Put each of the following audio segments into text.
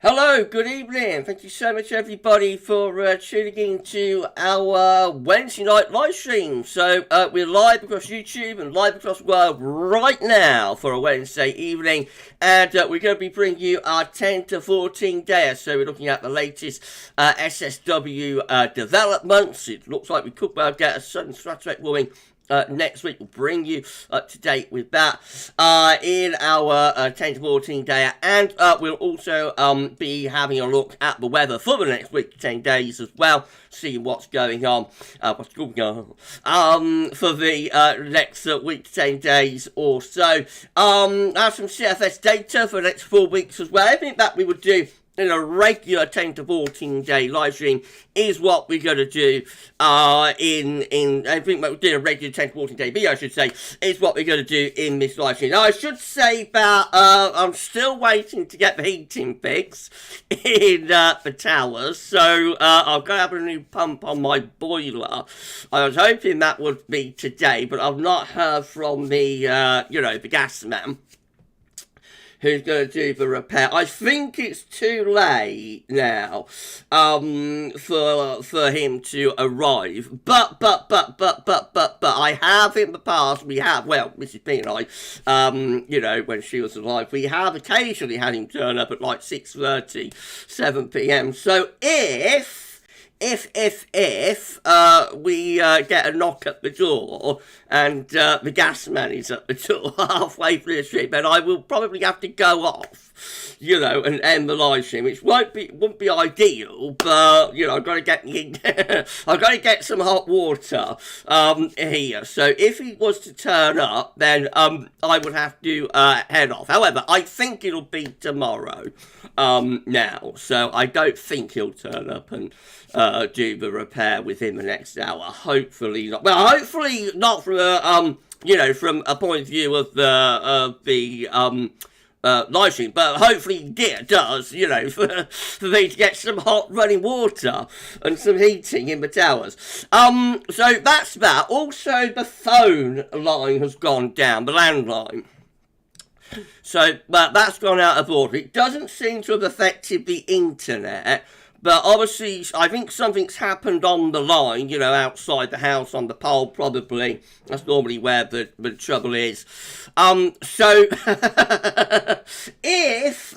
Hello, good evening. Thank you so much, everybody, for tuning in to our Wednesday night live stream. So, we're live across YouTube and live across the world right now for a Wednesday evening. And we're going to be bringing you our 10 to 14 days. So, we're looking at the latest SSW developments. It looks like we could well get a sudden stratospheric warming next week. We'll bring you up to date with that in our 10 to 14 day, and we'll also be having a look at the weather for the next week to 10 days as well, see what's going on for the next week to 10 days or so. I have some CFS data for the next 4 weeks as well. Everything that we would do in a regular 10 to 14 day live stream is what we're going to do I think what we did a regular 10 to 14 day video, I should say, is what we're going to do in this live stream. Now, I should say that I'm still waiting to get the heating fix in the towers, so I've got to have a new pump on my boiler. I was hoping that would be today, but I've not heard from the, the gas man who's going to do the repair. I think it's too late now for him to arrive. But I have in the past, Mrs. P and I, when she was alive, we have occasionally had him turn up at like 6:30, 7 p.m. So if we get a knock at the door and the gas man is at the door halfway through the stream, then I will probably have to go off, and end the live stream, which won't be ideal, but I've got to get I've got to get some hot water here. So if he was to turn up, then I would have to head off. However, I think it'll be tomorrow now, so I don't think he'll turn up and do the repair within the next hour. Hopefully not. Well, hopefully not from a from a point of view of the live stream, but hopefully it does, for me to get some hot running water and some heating in the towers. So that's that. Also, the phone line has gone down, the landline. So, that's gone out of order. It doesn't seem to have affected the internet, but obviously, I think something's happened on the line, outside the house, on the pole, probably. That's normally where the trouble is. So, if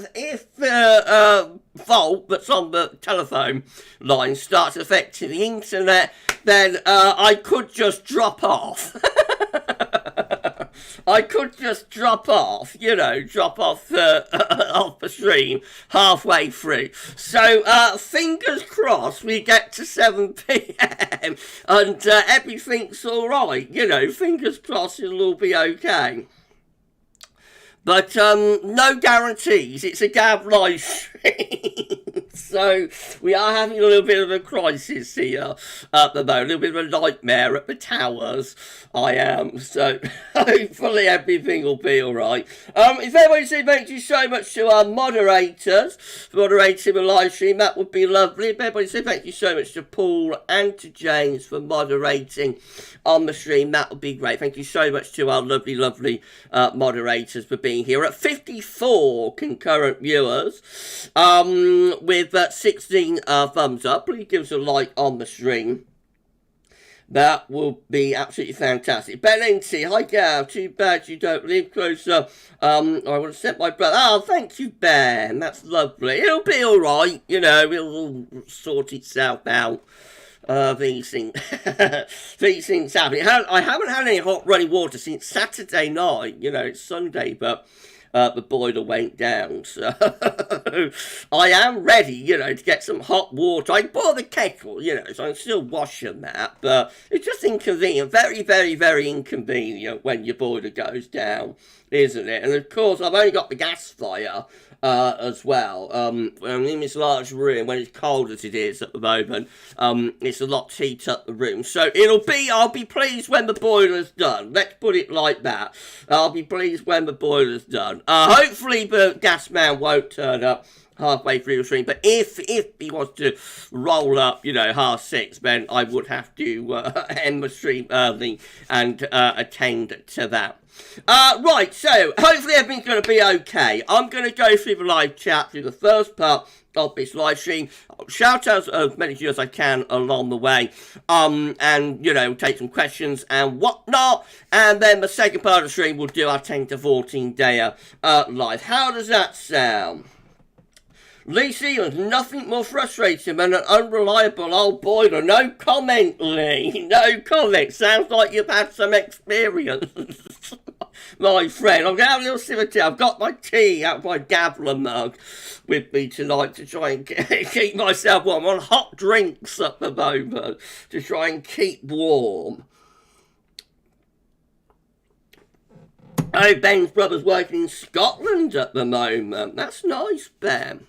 the fault that's on the telephone line starts affecting the internet, then I could just drop off. I could just drop off, off the stream halfway through. So, fingers crossed we get to 7 p.m. and everything's alright, fingers crossed it'll all be okay. But no guarantees. It's a Gav live stream. So we are having a little bit of a crisis here at the moment. A little bit of a nightmare at the towers. I am. So hopefully everything will be alright. If everybody say thank you so much to our moderators for moderating the live stream, that would be lovely. If everybody say thank you so much to Paul and to James for moderating on the stream, that would be great. Thank you so much to our lovely moderators for being here at 54 concurrent viewers with 16 thumbs up. Please give us a like on the stream. That will be absolutely fantastic. Ben NT, hi Gav, too bad you don't live closer. I would have sent my brother. Oh, thank you, Ben. That's lovely. It'll be alright, it'll sort itself out. These things happening. I haven't had any hot running water since Saturday night. It's Sunday, but the boiler went down. So I am ready, to get some hot water. I bought the kettle, so I'm still washing that. But it's just inconvenient. Very, very, very inconvenient when your boiler goes down, isn't it? And of course, I've only got the gas fire as well. I'm in this large room when it's cold as it is at the moment. It's a lot to heat up the room. So I'll be pleased when the boiler's done. Let's put it like that. I'll be pleased when the boiler's done. Hopefully the gas man won't turn up halfway through the stream. But if he was to roll up, 6:30, then I would have to end the stream early and attend to that. Right, so hopefully everything's going to be okay. I'm going to go through the live chat through the first part of this live stream. Shout out as many of you as I can along the way, and take some questions and whatnot, and then the second part of the stream we'll do our 10 to 14 day live. How does that sound? Lee Stevens, nothing more frustrating than an unreliable old boiler. No comment, Lee. No comment. Sounds like you've had some experience, my friend. I'm going to have a little sip of tea. I've got my tea out of my Gabler mug with me tonight to try and keep myself warm. I'm on hot drinks at the moment to try and keep warm. Oh, Ben's brother's working in Scotland at the moment. That's nice, Ben.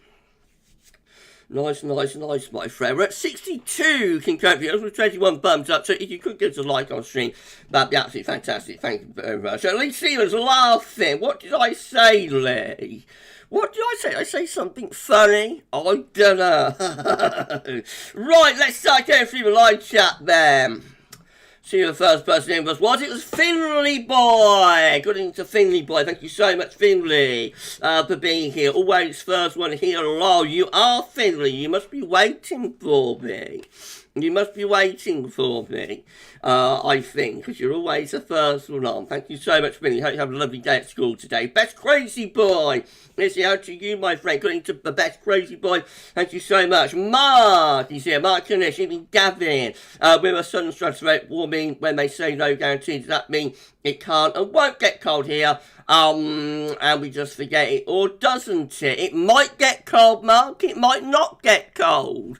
Nice, my friend. We're at 62 concurrent with 21 thumbs up, so if you could give us a like on stream, that'd be absolutely fantastic. Thank you very much. So Lee Stevens laughing. What did I say, Lee? What did I say? Did I say something funny? I don't know. Right, let's start going through the live chat then. See who the first person in was. It was Finley Boy. Good evening to Finley Boy. Thank you so much, Finley, for being here. Always first one here. Hello, you are Finley. You must be waiting for me. You must be waiting for me, I think, because you're always the first one on. Thank you so much, Finley. Hope you have a lovely day at school today. Best Crazy Boy. It's out to you, my friend. Good evening to the Best Crazy Boy. Thank you so much. Mark, he's here. Mark Kanish, even Gavin. With a sun stratospheric warming, when they say no guarantee, does that mean it can't and won't get cold here? And we just forget it, or doesn't it? It might get cold, Mark. It might not get cold.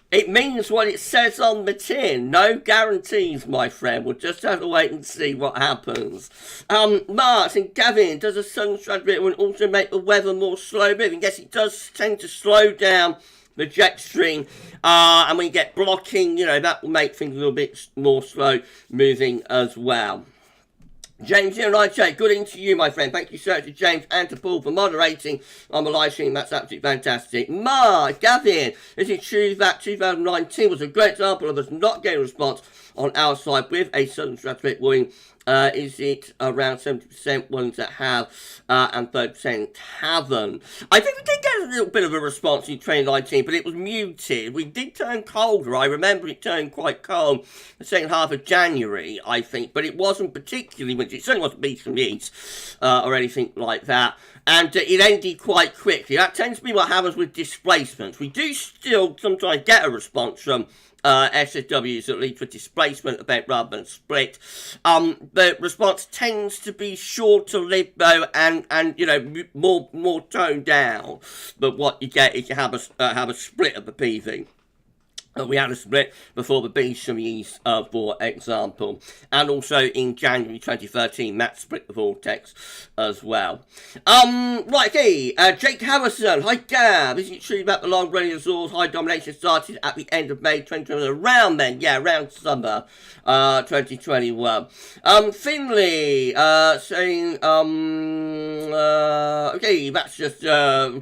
It means what it says on the tin. No guarantees, my friend. We'll just have to wait and see what happens. Mark and Gavin, does a sun stratospheric also make the weather more slow moving? Yes, it does tend to slow down the jet stream. And when you get blocking, that will make things a little bit more slow moving as well. James here, good evening to you, my friend. Thank you so much to James and to Paul for moderating on the live stream. That's absolutely fantastic. Gavin, is it true that 2019 was a great example of us not getting a response on our side with a sudden stratospheric warming? Is it around 70% ones that have and 30% haven't? I think we did get a little bit of a response in 2019, but it was muted. We did turn colder. I remember it turned quite cold the second half of January, I think, but it wasn't particularly windy. It certainly wasn't beach and east or anything like that. And it ended quite quickly. That tends to be what happens with displacements. We do still sometimes get a response from SSWs that lead to a displacement event rather than split. The response tends to be shorter lived though, and more toned down. But what you get is you have a split of the PV. We had a split before the beach from the east, for example. And also in January 2013, that split the vortex as well. Right, okay. Jake Harrison. Hi, Gav. Is it true that the long-running Azores high domination started at the end of May 2021? Around then, yeah, around summer 2021. Finley saying, okay, that's just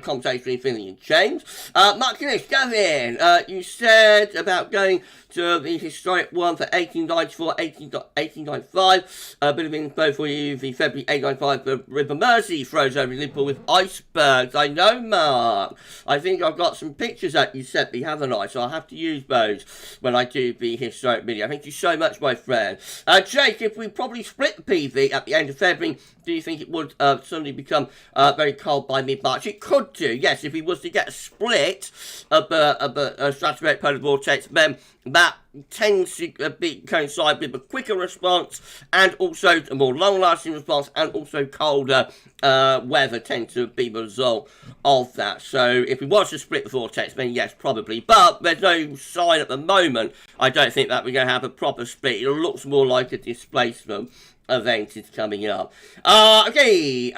conversation between Finley and James. Mark Kinish, Gavin, you said about going to the historic one for 1894, 1895. A bit of info for you. The February 1895, the River Mersey froze over Liverpool with icebergs. I know, Mark. I think I've got some pictures that you sent me, haven't I? So I'll have to use those when I do the historic video. Thank you so much, my friend. Jake, if we probably split the PV at the end of February, do you think it would suddenly become very cold by mid-March? It could do, yes. If we was to get a split of the stratospheric polar vortex, then that tends to coincide with a quicker response and also a more long-lasting response, and also colder weather tends to be the result of that. So if we was to split the vortex, then yes, probably. But there's no sign at the moment, I don't think, that we're going to have a proper split. It looks more like a displacement event is coming up. Okay,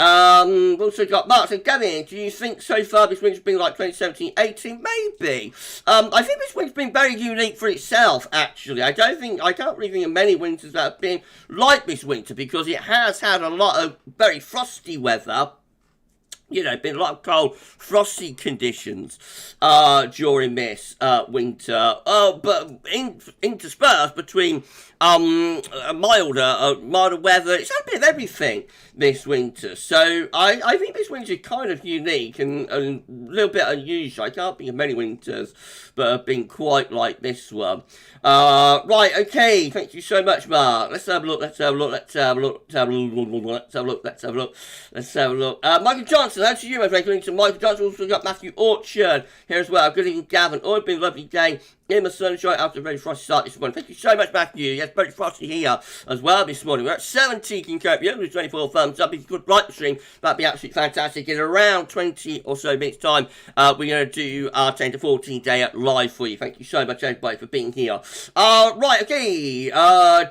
we've also got Mark and Gavin. Do you think so far this winter's been like 2017-18? Maybe. I think this winter's been very unique for itself, actually. I can't really think of many winters that have been like this winter, because it has had a lot of very frosty weather. you know, been a lot of cold, frosty conditions during this winter, but interspersed between milder weather. It's had a bit of everything this winter, so I think this winter is kind of unique and a little bit unusual. I can't think of many winters that have been quite like this one. Right, okay, thank you so much, Mark. Let's have a look. Michael Johnson, that's you, my friend. Good evening to Michael Johnson. Also got Matthew Orchard here as well. Good evening, Gavin. Oh, it's been a lovely day in the sunshine after a very frosty start this morning. Thank you so much, Matthew. Yes, very frosty here as well this morning. We're at 70 in Copium with 24 thumbs up. If you could like the stream, that'd be absolutely fantastic. In around 20 or so minutes time, we're going to do our 10 to 14 day live for you. Thank you so much, everybody, for being here. Right, okay.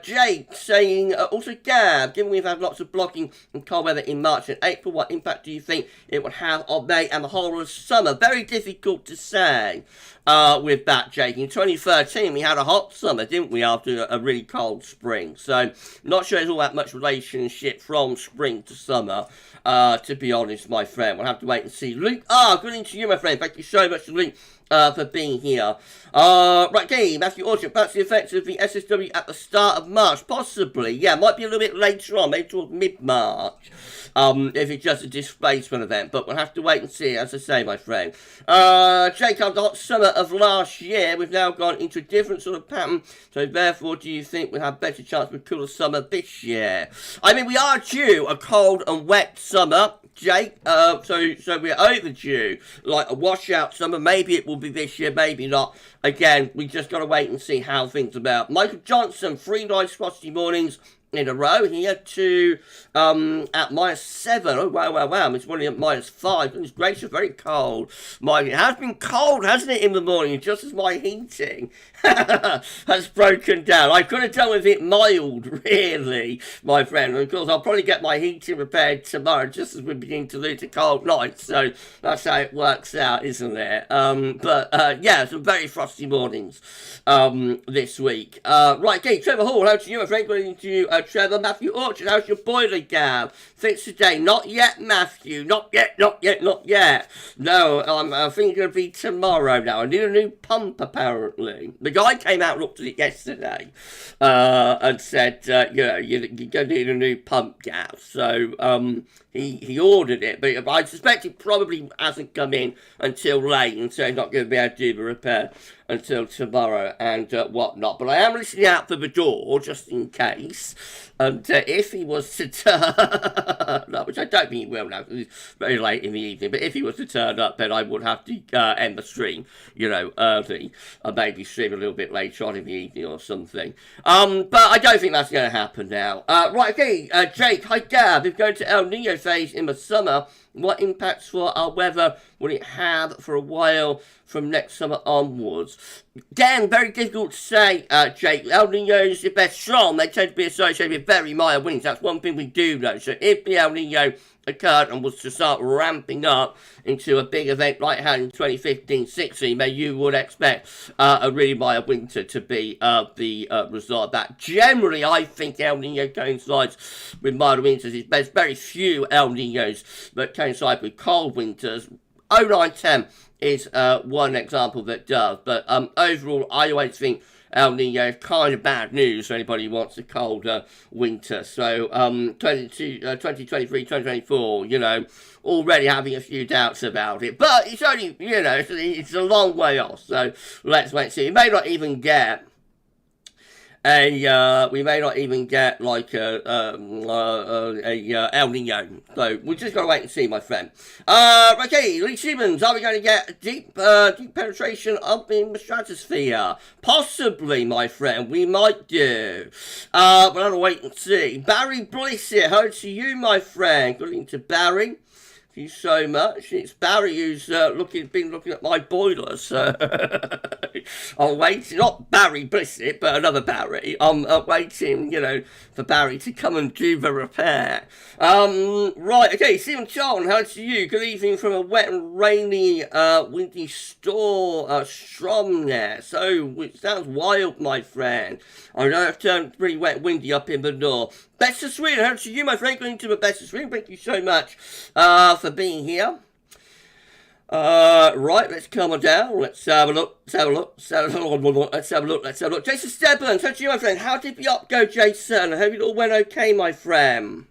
Jake saying, also Gav, given we've had lots of blocking and cold weather in March and April, what impact do you think it would have on May and the whole of summer? Very difficult to say. With that, Jake. In 2013, we had a hot summer, didn't we, after a really cold spring? So, not sure there's all that much relationship from spring to summer, to be honest, my friend. We'll have to wait and see. Luke, good evening to you, my friend. Thank you so much, Luke, for being here. Right, okay, Matthew Orchard, that's the effects of the SSW at the start of March. Possibly, yeah, might be a little bit later on, maybe towards mid-March. If it's just a displacement event, but we'll have to wait and see, as I say, my friend. Jake, after the hot summer of last year, we've now gone into a different sort of pattern, so therefore, do you think we'll have better chance of a cooler summer this year? I mean, we are due a cold and wet summer, Jake, so we're overdue, like a washout summer. Maybe it will be this year, maybe not. Again, we just got to wait and see how things are about. Michael Johnson, 3 nice frosty mornings in a row. He had to at -7. Oh, wow. It's only at -5. Goodness gracious, very cold. It has been cold, hasn't it, in the morning, just as my heating has broken down. I could have done with it mild, really, my friend. And of course, I'll probably get my heating repaired tomorrow, just as we begin to lose a cold night. So that's how it works out, isn't it? Yeah, some very frosty mornings this week. Right, okay, Trevor Hall, how to you, my friend? Good evening to you, Trevor. Matthew Orchard, how's your boiler, Gav? Fixed today? Not yet, Matthew. Not yet. No, I think it's going to be tomorrow now. I need a new pump, apparently. The guy came out and looked at it yesterday and said, you're going to need a new pump, Gav. So he ordered it, but I suspect it probably hasn't come in until late, and so he's not going to be able to do the repair until tomorrow and whatnot. But I am listening out for the door, just in case. And if he was to turn up, which I don't think he will now, because it's very late in the evening, but if he was to turn up, then I would have to end the stream, early, and maybe stream a little bit later on in the evening or something. But I don't think that's going to happen now. Right, okay, Jake, hi Gav, if going to El Nino phase in the summer, what impacts for our weather will it have for a while from next summer onwards? Again, very difficult to say, Jake. El Niños, if they're strong, they tend to be associated with very mild winds. That's one thing we do know. So if the El Niño occurred and was to start ramping up into a big event like it had in 2015-16, then you would expect a really mild winter to be the result of that. Generally, I think El Nino coincides with mild winters. There's very few El Ninos that coincide with cold winters. 0910 is one example that does, but overall, I always think El Nino is kind of bad news for anybody who wants a colder winter. So 2023, 2024, already having a few doubts about it. But it's only, it's a long way off. So let's wait and see. We may not even get like a El Nino. So we just gotta wait and see, my friend. Okay, Lee Siemens, are we going to get deep penetration up in the stratosphere? Possibly, my friend. We might do. We'll have to wait and see. Barry Bliss here. Hello to you, my friend. Good evening to Barry. Thank you so much. It's Barry who's been looking at my boiler, so I'm waiting, not Barry Blissett, but another Barry. I'm waiting, for Barry to come and do the repair. Right, okay, Stephen Charlton, how to you? Good evening from a wet and rainy, windy Stromness. So, it sounds wild, my friend. I know it's turned pretty wet and windy up in the north. Best of Sweden, how to you, my friend, going to the Best of Sweden. Thank you so much for being here. Right, let's come on down. Let's have a look. Let's have a look. Let's have a look. Jason Stebbins, how to you, my friend? How did the up go, Jason? I hope it all went okay, my friend.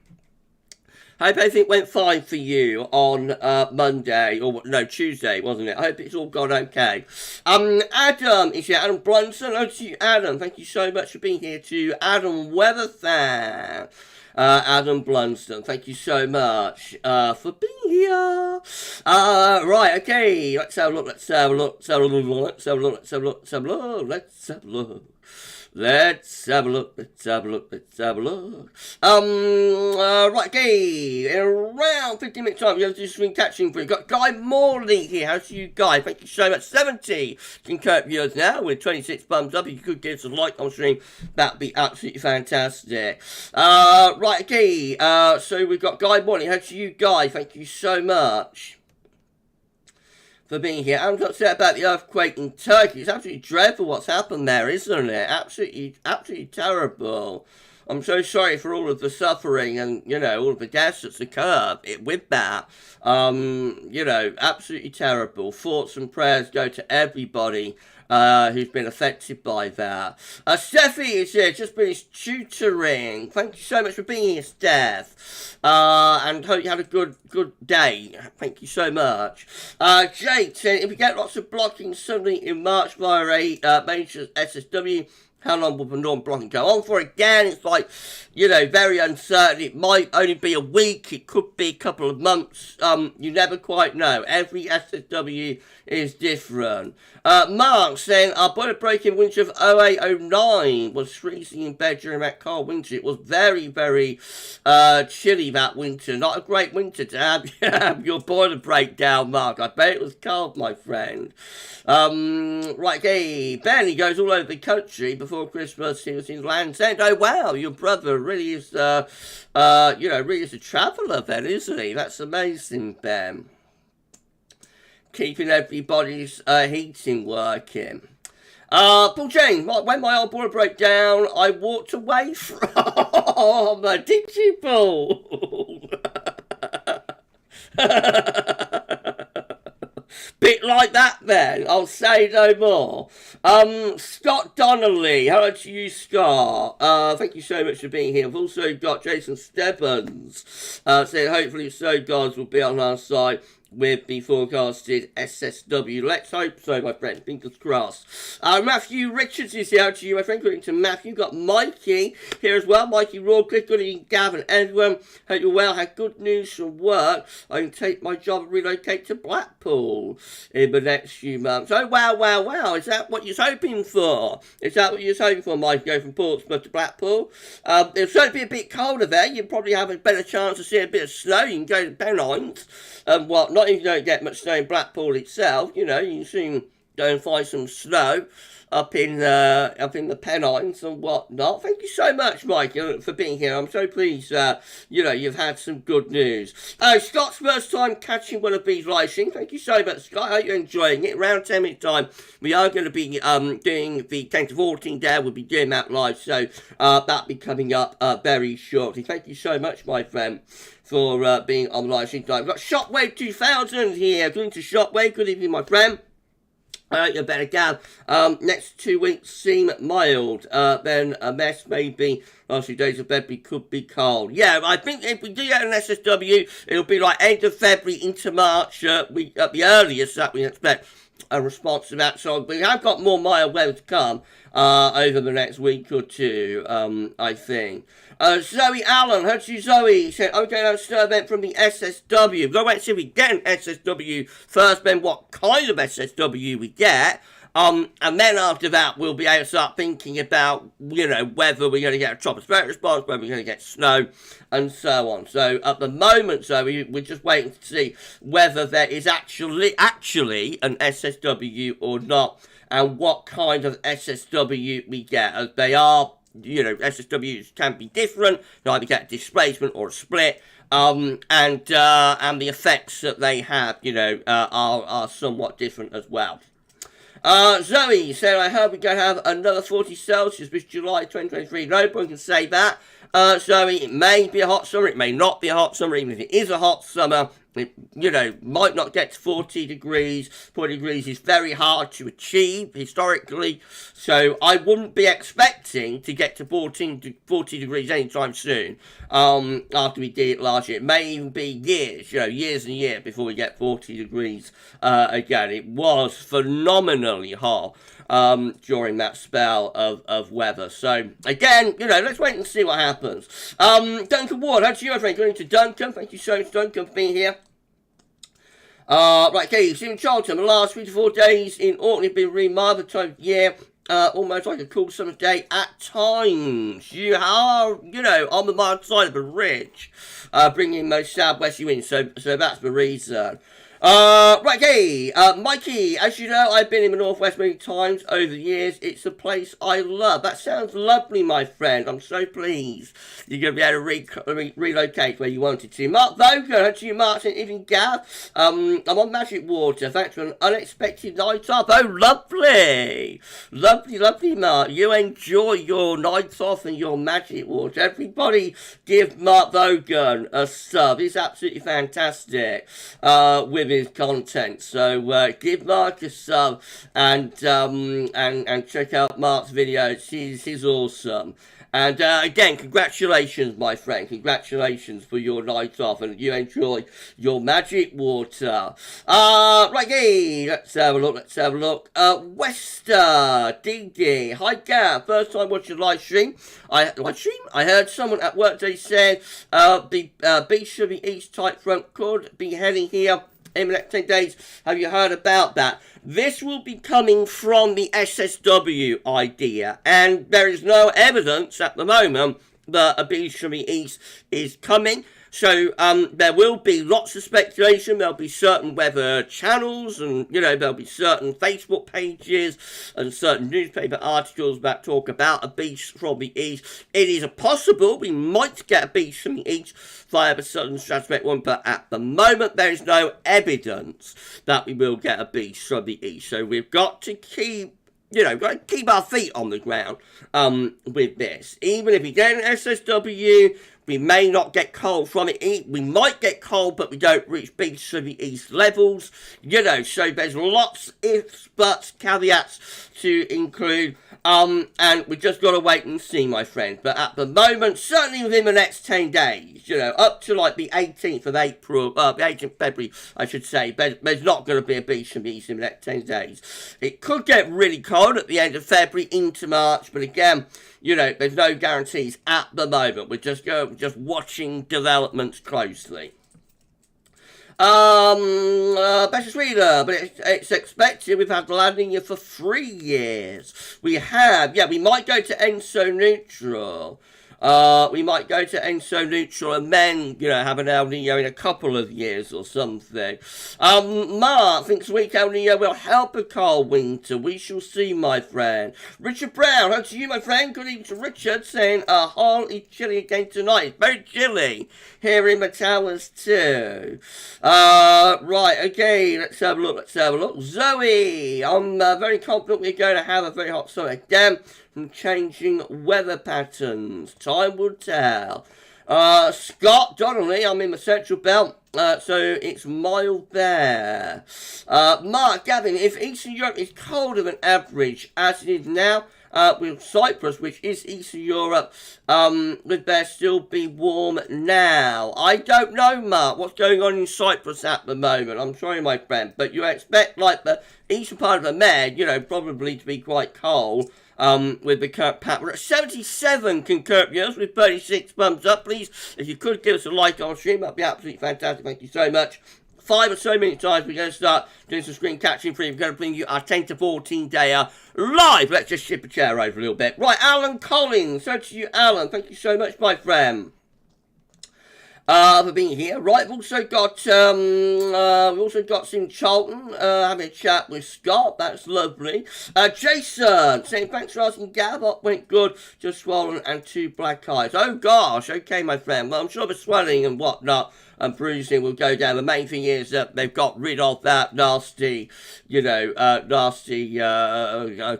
I hope everything went fine for you on Monday, or no, Tuesday, wasn't it? I hope it's all gone okay. Adam is here. Adam Brunson. Hello to you, Adam. Thank you so much for being here. To Adam Weatherfan. Adam Blunston, thank you so much for being here. Right, okay, let's have a look. Let's have a look. Let's have a look. Let's have a look. Let's have a look. Let's have a look. Let's have a look. Let's have a look. Let's have a look. Let's have a look. Right, okay. In around 15 minutes time, we have to do swing catching for you. Got Guy Morley here. How's you, Guy? Thank you so much. 70 concurrent viewers now with 26 thumbs up. If you could give us a like on stream, that'd be absolutely fantastic. Right, okay. So we've got Guy Morley. How's you, Guy? Thank you so much for being here. I'm upset about the earthquake in Turkey. It's absolutely dreadful what's happened there, isn't it? Absolutely terrible. I'm so sorry for all of the suffering and, you know, all of the deaths that's occurred with that. You know, absolutely terrible. Thoughts and prayers go to everybody who's been affected by that. Steffi is here, just finished tutoring. Thank you so much for being here, Steph. And hope you had a good day. Thank you so much. Jake saying, if we get lots of blocking suddenly in March via a major SSW, how long will the norm blocking go on for? Again, it's like, you know, very uncertain. It might only be a week. It could be a couple of months. You never quite know. Every SSW is different. Mark saying, our boiler break in winter of 0809 was freezing in bed during that cold winter. It was very, very chilly that winter. Not a great winter to have your boiler breakdown, Mark. I bet it was cold, my friend. Right, okay. Ben, he goes all over the country. Before Christmas, he was in Land's End. Oh, wow, your brother really is, you know, really is a traveller then, isn't he? That's amazing, Ben. Keeping everybody's heating working. Paul James, when my old boiler broke down, I walked away from. Did you, Paul? Bit like that then, I'll say no more. Scott Donnelly, hello to you, Scott. Thank you so much for being here. I've also got Jason Stebbins saying hopefully so gods will be on our side with the forecasted SSW. Let's hope so, my friend. Fingers crossed. Matthew Richards is here to you, my friend. Good evening to Matthew. Got Mikey here as well. Mikey Rawcliffe. Good evening, Gavin, everyone. Hope you're well. Had good news from work. I can take my job and relocate to Blackpool in the next few months. Oh, wow. Is that what you're hoping for? Is that what you're hoping for, Mikey? Go from Portsmouth to Blackpool? It'll certainly be a bit colder there. You'll probably have a better chance to see a bit of snow. You can go to Pennines and whatnot. If you don't get much snow in Blackpool itself, you know, you can soon go and find some snow up in the Pennines and whatnot. Thank you so much, Mike, for being here. I'm so pleased, you know, you've had some good news. Scott's first time catching one of these live streams. Thank you so much, Scott. I hope you're enjoying it. Around 10 minutes time, we are going to be doing the 10 to 14 day. We'll be doing that live, so that'll be coming up very shortly. Thank you so much, my friend, for being on the live stream tonight. We've got Shockwave 2000 here. Going to Shockwave. Good evening, my friend. You better go. Next 2 weeks seem mild. Then a mess maybe. Last few days of February could be cold. Yeah, I think if we do get an SSW, it'll be like end of February into March. At the earliest that we expect a response to that. So we have got more mild weather to come over the next week or two, I think. Zoe Allen, heard you, Zoe, said, okay, that's an event from the SSW. Go wait and see if we get an SSW first, then what kind of SSW we get. And then after that, we'll be able to start thinking about, you know, whether we're going to get a tropospheric response, whether we're going to get snow, and so on. So at the moment, Zoe, we're just waiting to see whether there is actually an SSW or not, and what kind of SSW we get, as they are. You know, SSWs can be different. You either get a displacement or a split, and the effects that they have, you know, are somewhat different as well. Zoe said, I hope we're going to have another 40 Celsius this July 2023. Nobody can say that. Zoe, it may be a hot summer, it may not be a hot summer. Even if it is a hot summer, it, might not get to 40 degrees. 40 degrees is very hard to achieve historically, so I wouldn't be expecting to get to 40 degrees anytime soon. After we did it last year, it may even be years, years and years before we get 40 degrees again. It was phenomenally hot during that spell of weather. So again, let's wait and see what happens. Duncan Ward, how to you, my friend? Going to Duncan. Thank you so much, Duncan, for being here. Right, okay, Stephen Charlton, the last 3 to 4 days in autumn have been really mild time of year. Almost like a cool summer day at times. You are, on the mild side of the ridge, bringing most southwesterly winds, so that's the reason. Right, okay, Mikey, as you know, I've been in the Northwest many times over the years. It's a place I love. That sounds lovely, my friend. I'm so pleased you're going to be able to relocate where you wanted to. Mark Vogan, to you, Martin, even Gav. I'm on Magic Water, thanks for an unexpected night off. Oh, lovely. Lovely, lovely, Mark. You enjoy your nights off and your Magic Water. Everybody give Mark Vogan a sub. He's absolutely fantastic with his content, so give Mark a sub and check out Mark's videos. He's awesome. And again, congratulations, my friend. Congratulations for your night off, and you enjoy your Magic Water. Right, hey, let's have a look. Wester, DD, hi Gav, first time watching live stream. I heard someone at work today said the beach of the East Tight Front could be heading here in the next 10 days. Have you heard about that? This will be coming from the SSW idea, and there is no evidence at the moment that a beach from the east is coming. So there will be lots of speculation. There'll be certain weather channels, and there'll be certain Facebook pages and certain newspaper articles that talk about a beach from the east. It is possible we might get a beach from the east via the southern stratospheric one, but at the moment there is no evidence that we will get a beach from the east. So we've got to keep got to keep our feet on the ground with this. Even if we get an SSW, we may not get cold from it. We might get cold, but we don't reach beach from the east levels. So there's lots ifs, buts, caveats to include. And we just got to wait and see, my friend. But at the moment, certainly within the next 10 days, up to like the 18th of April, the 18th of February, I should say, there's not going to be a beach from the east in the next 10 days. It could get really cold at the end of February into March, but again, there's no guarantees at the moment. We're just watching developments closely. Better Sweden, but it's expected. We've had La Nina for 3 years. We might go to ENSO neutral. We might go to ENSO neutral and then, have an El Nino in a couple of years or something. Mark thinks weak El Nino will help a cold winter. We shall see, my friend. Richard Brown, how to you, my friend? Good evening to Richard, saying, hardly chilly again tonight. It's very chilly here in the towers too. Right, okay, let's have a look. Zoe, I'm very confident we're going to have a very hot summer again from changing weather patterns. Time will tell. Scott Donnelly, I'm in the Central Belt, so it's mild there. Mark Gavin, if Eastern Europe is colder than average, as it is now, with Cyprus, which is Eastern Europe, would there still be warm now? I don't know, Mark, what's going on in Cyprus at the moment. I'm sorry, my friend, but you expect, like, the eastern part of the Med, probably to be quite cold. With the current pattern. We're at 77 concurrent viewers with 36 thumbs up. Please, if you could give us a like on stream, that'd be absolutely fantastic. Thank you so much. 5 or so minutes times, we're going to start doing some screen capturing for you. We're going to bring you our 10 to 14 dayer live. Let's just ship a chair over a little bit. Right, Alan Collins. So to you, Alan. Thank you so much, my friend. For being here. Right, we've also got Sim Charlton having a chat with Scott. That's lovely. Jason saying thanks for asking Gav. Up went good, just swollen and 2 black eyes. Oh gosh, okay, my friend. Well, I'm sure the swelling and whatnot and bruising will go down. The main thing is that they've got rid of that nasty,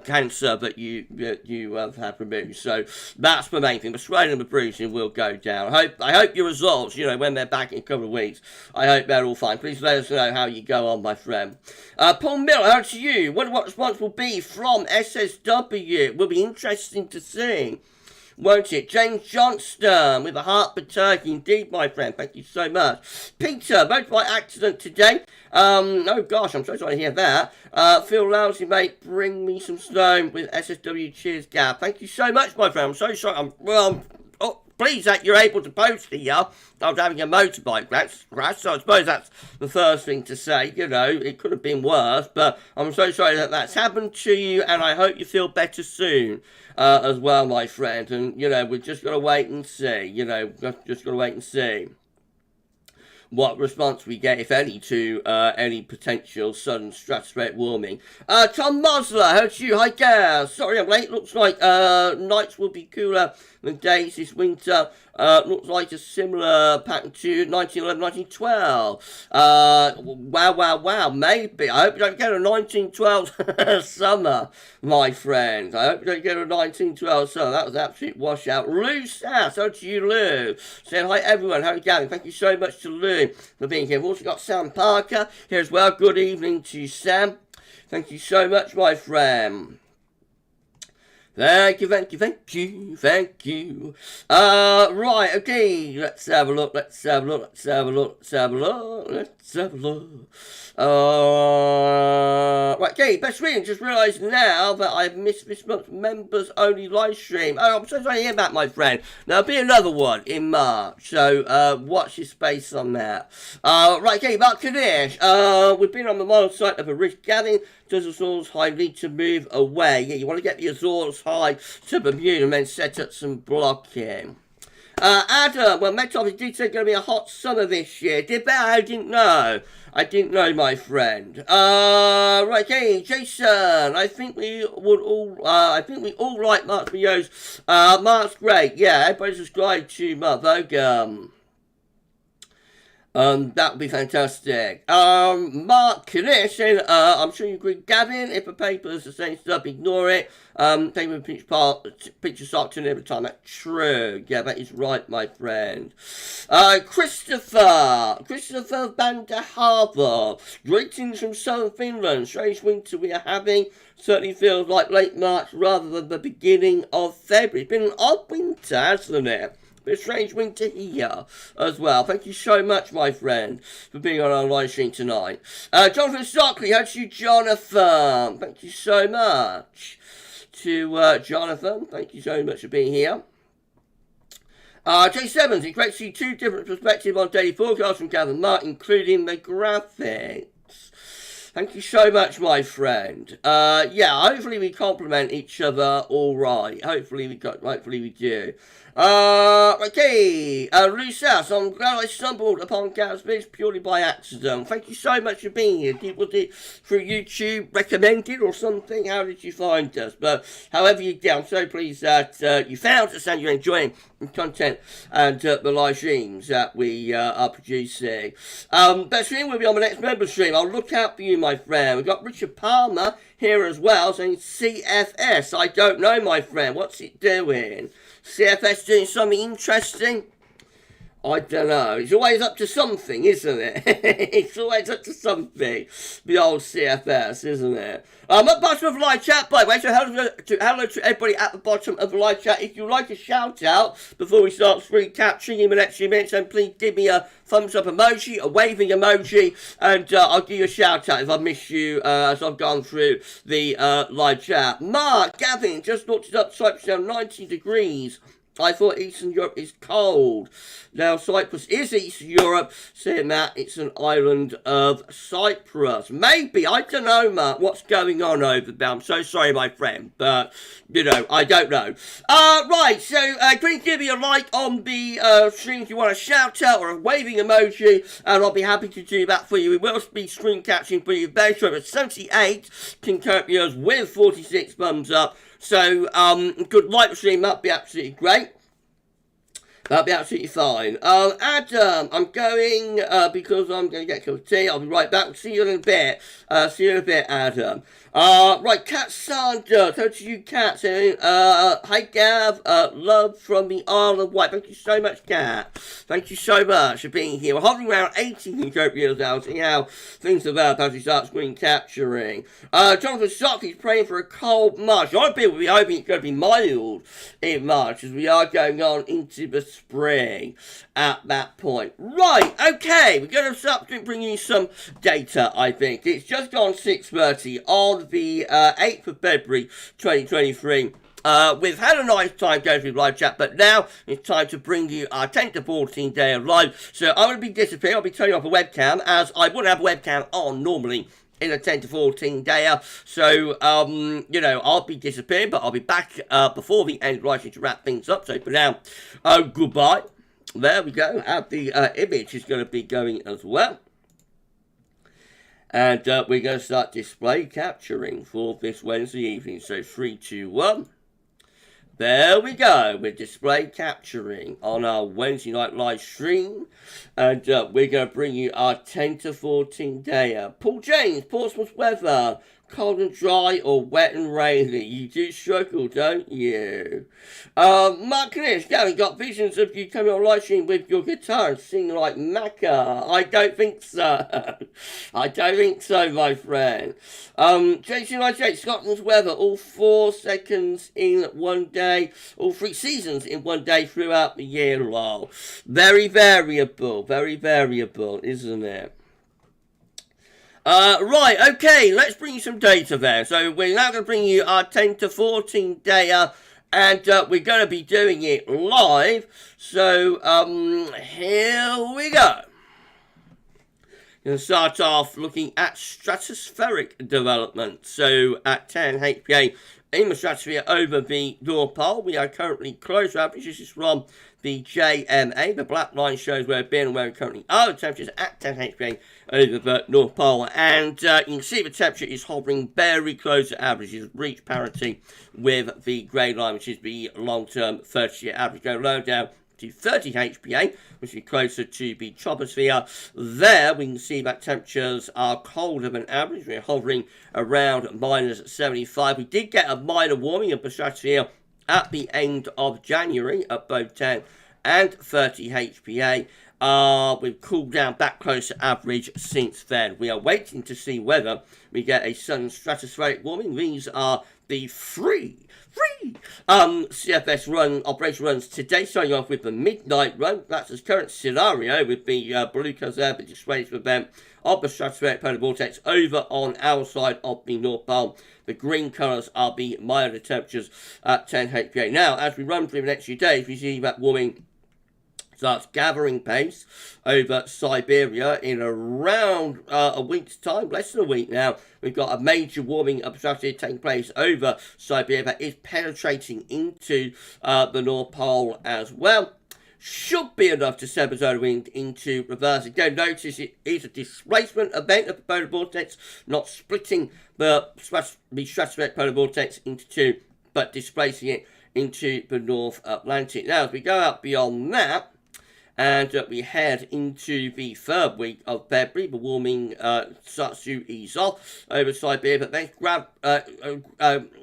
cancer that you have had removed. So that's the main thing. The swelling and the bruising will go down. I hope your results, when they're back in a couple of weeks, I hope they're all fine. Please let us know how you go on, my friend. Paul Miller, how to you? What response will be from SSW? It will be interesting to see, won't it? James Johnston with a heart for turkey. Indeed, my friend. Thank you so much. Peter, voted by accident today. Oh gosh, I'm so sorry to hear that. Feel lousy, mate. Bring me some snow with SSW. Cheers, Gav. Thank you so much, my friend. I'm so sorry. Pleased that you're able to post here. I was having a motorbike crash, so I suppose that's the first thing to say. It could have been worse, but I'm so sorry that that's happened to you, and I hope you feel better soon as well, my friend. And, we've just got to wait and see. Just got to wait and see what response we get, if any, to any potential sudden stratospheric warming. Tom Mosler, how to you? Hi, Gaz. Sorry I'm late. Looks like nights will be cooler than days this winter. Looks like a similar pattern to 1911, 1912. Wow. Maybe. I hope you don't get a 1912 summer, my friend. I hope you don't get a 1912 summer. That was an absolute washout. Lou Sass, how to you, Lou? Saying hi, everyone. How are you going? Thank you so much to Lou for being here. We've also got Sam Parker here as well. Good evening to you, Sam. Thank you so much, my friend. Thank you. Right, okay, let's have a look. Right, okay, best reading. Just realised now that I've missed this month's members only live stream. Oh, I'm so sorry to hear that, my friend. There'll be another one in March, so watch your space on that. Right, okay, Mark Kanish. We've been on the model site of a rich Gavin. Does Azores High need to move away? Yeah, you want to get the Azores High to Bermuda and then set up some blocking. Adam, well, Metov did say going to be a hot summer this year. Did that? I didn't know. My friend. Right, okay, Jason. I think we all like Mark's videos. Mark's great. Yeah, everybody subscribe to Mark Vogel. That would be fantastic. Mark Knish saying, I'm sure you agree, Gavin, if a paper's the same stuff, ignore it. Take a picture start turning every time. That's true. Yeah, that is right, my friend. Christopher Vanderhaver. Greetings from southern Finland. Strange winter we are having. Certainly feels like late March rather than the beginning of February. It's been an odd winter, hasn't it? A strange winter here as well. Thank you so much, my friend, for being on our live stream tonight. Jonathan Stockley, how to you, Jonathan? Thank you so much to Jonathan. Thank you so much for being here. J7, it's great to see two different perspectives on daily forecasts from Gavin Mark, including the graphics. Thank you so much, my friend. Yeah, hopefully we complement each other all right. Hopefully we do. Okay, Lucas, I'm glad I stumbled upon GavsWeatherVids purely by accident. Thank you so much for being here. Was it through YouTube recommended or something? How did you find us? But however you did, I'm so pleased that you found us and you're enjoying the content and the live streams that we are producing. That stream will be on the next member stream. I'll look out for you, my friend. We've got Richard Palmer here as well saying CFS. I don't know, my friend. What's it doing? CFS doing something interesting? I don't know. It's always up to something, isn't it? It's always up to something. The old CFS, isn't it? At the bottom of the live chat, by the way, so hello to everybody at the bottom of the live chat. If you'd like a shout out before we start screen capturing in the next few minutes, then please give me a thumbs up emoji, a waving emoji, and I'll give you a shout out if I miss you as I've gone through the live chat. Mark, Gavin, just looked it up, Cyprus down 90 degrees. I thought Eastern Europe is cold. Now, Cyprus is Eastern Europe, saying that it's an island of Cyprus. Maybe, I don't know, Mark, what's going on over there. I'm so sorry, my friend, but, I don't know. Right, so, please give me a like on the stream if you want a shout out or a waving emoji, and I'll be happy to do that for you. We will be screen capturing for you very short, but 78 concurrent viewers with 46 thumbs up. So, good live stream, that'd be absolutely great. That'll be absolutely fine. Adam, I'm going, because I'm going to get a cup of tea. I'll be right back. See you in a bit. See you in a bit, Adam. Right, Cat Sanders. How to you, Cat? Saying, hi, Gav. Love from the Isle of Wight. Thank you so much, Cat. Thank you so much for being here. We're hovering around 18 in Copious now. See how things develop as we start screen capturing. Jonathan Sockley's praying for a cold March. A lot of people will be hoping it's going to be mild in March as we are going on into the spring at that point. Right, okay, we're going to start bringing you some data, I think. It's just gone 6:30 on the 8th of February 2023. We've had a nice time going through live chat, but now it's time to bring you our 10 to 14 day of live. So I'm going to be disappearing. I'll be turning off a webcam, as I wouldn't have a webcam on normally in a 10 to 14 dayer. So, you know, I'll be disappearing, but I'll be back before the end, right, to wrap things up. So for now, goodbye. There we go. And the image is going to be going as well. And we're going to start display capturing for this Wednesday evening. So 3, 2, 1. There we go. We're display capturing on our Wednesday night live stream. And we're going to bring you our 10 to 14 dayer. Paul James, Portsmouth weather. Cold and dry or wet and rainy? You do struggle, don't you? Mark Nish, Gavin, got visions of you coming on live stream with your guitar and singing like Macca. I don't think so. I don't think so, my friend. JC98, Scotland's weather, all 4 seconds in one day, all 3 seasons in one day throughout the year, lol. Very variable, isn't it? Right, okay, let's bring you some data there. So we're now going to bring you our 10 to 14 dayer, and we're going to be doing it live. So, here we go. Going to start off looking at stratospheric development. So at 10 HPA in the stratosphere over the North Pole, we are currently close to average. This is from the JMA. The black line shows where we've been and where we currently are. The temperatures at 10 HPA over the North Pole. And you can see the temperature is hovering very close to average. It's reached parity with the grey line, which is the long-term 30-year average. Go low down to 30 HPA, which is closer to the troposphere. There we can see that temperatures are colder than average. We're hovering around -75. We did get a minor warming of the stratosphere at the end of January at both 10 and 30 HPA. We've cooled down back close to average since then. We are waiting to see whether we get a sudden stratospheric warming. These are the free CFS run operation runs today, starting off with the midnight run. That's the current scenario with the blue colours there, the displays for them of the stratospheric polar vortex over on our side of the North Pole. The green colours are the milder temperatures at 10 HPA. Now, as we run through the next few days, we see that warming starts gathering pace over Siberia in around a week's time, less than a week now. We've got a major warming of the stratosphere taking place over Siberia that is penetrating into the North Pole as well. Should be enough to send the solar wind into reverse. Again, notice it is a displacement event of the polar vortex, not splitting the stratospheric polar vortex into two, but displacing it into the North Atlantic. Now, as we go out beyond that, and we head into the 3rd week of February, the warming starts to ease off over Siberia, but then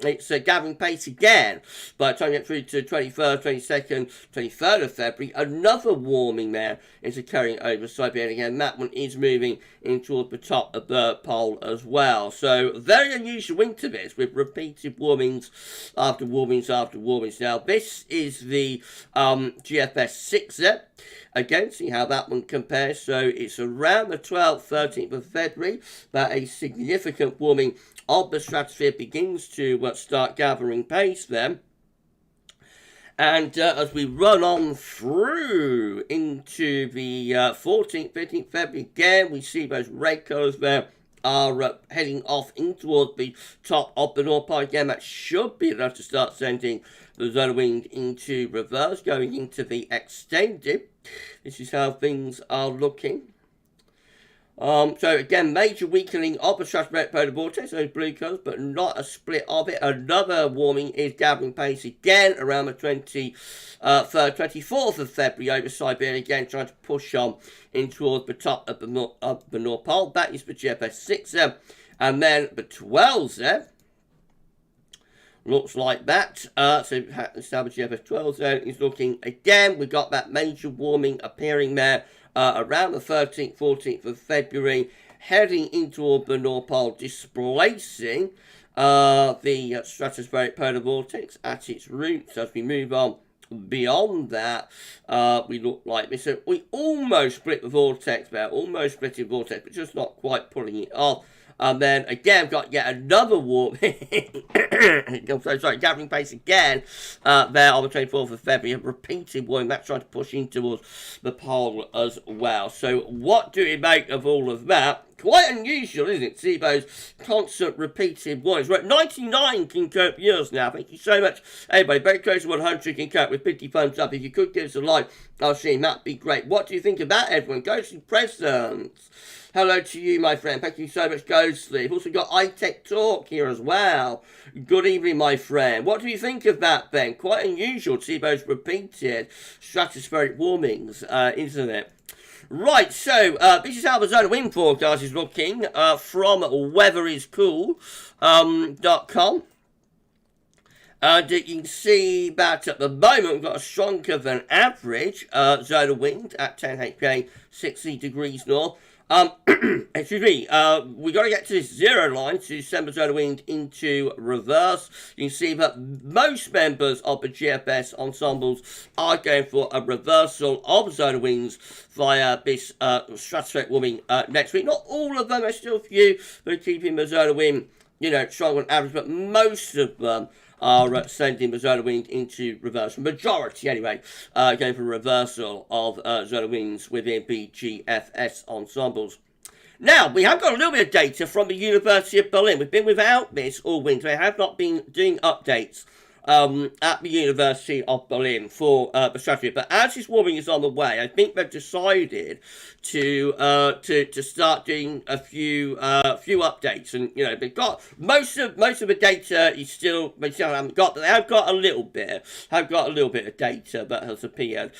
it's gathering pace again. By the time you get through to 21st, 22nd, 23rd of February, another warming there is occurring over Siberia. Again, that one is moving in towards the top of the pole as well. So, very unusual winter this, with repeated warmings after warmings after warmings. Now, this is the GFS 6 there. Again, see how that one compares. So it's around the 12th, 13th of February that a significant warming of the stratosphere begins to start gathering pace then. And as we run on through into the 14th, 15th February, again, we see those red colours there are heading off in towards the top of the North Pole. Again, that should be enough to start sending the solar wind into reverse, going into the extended. This is how things are looking. So again, major weakening of the stratospheric polar vortex, those blue colours, but not a split of it. Another warming is gathering pace again around the 23rd, 24th of February over Siberia, again trying to push on in towards the top of the North Pole. That is the GFS 6 there. And then the 12 there. Looks like that. So established GFS 12 zone is looking again. We've got that major warming appearing there around the 13th, 14th of February, heading into the North Pole, displacing the stratospheric polar vortex at its roots. As we move on beyond that, we look like this. So we almost split the vortex there, almost splitting the vortex, but just not quite pulling it off. And then again, got yet another warming. I'm so sorry, gathering pace again there on the 24th of February. A repeated warming, that's trying to push in towards the pole as well. So, what do we make of all of that? Quite unusual, isn't it? See those constant repeated warnings. We're at 99 concurrent viewers now. Thank you so much, everybody. Very close to 100 concurrent with 50 thumbs up. If you could give us a like, I'll see that'd be great. What do you think of that, everyone? Ghostly presents. Hello to you, my friend. Thank you so much, Ghostly. We've also got iTech Talk here as well. Good evening, my friend. What do you think of that, Ben? Quite unusual to see those repeated stratospheric warmings, isn't it? Right, so this is how the zone of wind forecast is looking from weatheriscool.com. And you can see that at the moment we've got a stronger than average zone of wind at 10 HPA, 60 degrees north. Excuse me, we got to get to this zero line to send the zone of wind into reverse. You can see that most members of the GFS ensembles are going for a reversal of zone of winds via this stratospheric warming next week. Not all of them, there's still a few who are keeping the zone of wind, stronger than average, but most of them are sending the zone of wind into reverse. Majority, anyway, going for a reversal of zone of winds within the GFS ensembles. Now, we have got a little bit of data from the University of Berlin. We've been without this all winter. They have not been doing updates at the University of Berlin for the strategy. But as this warming is on the way, I think they've decided to start doing a few updates. And they've got most of the data is still they still haven't got, but they have got a little bit of data that has appeared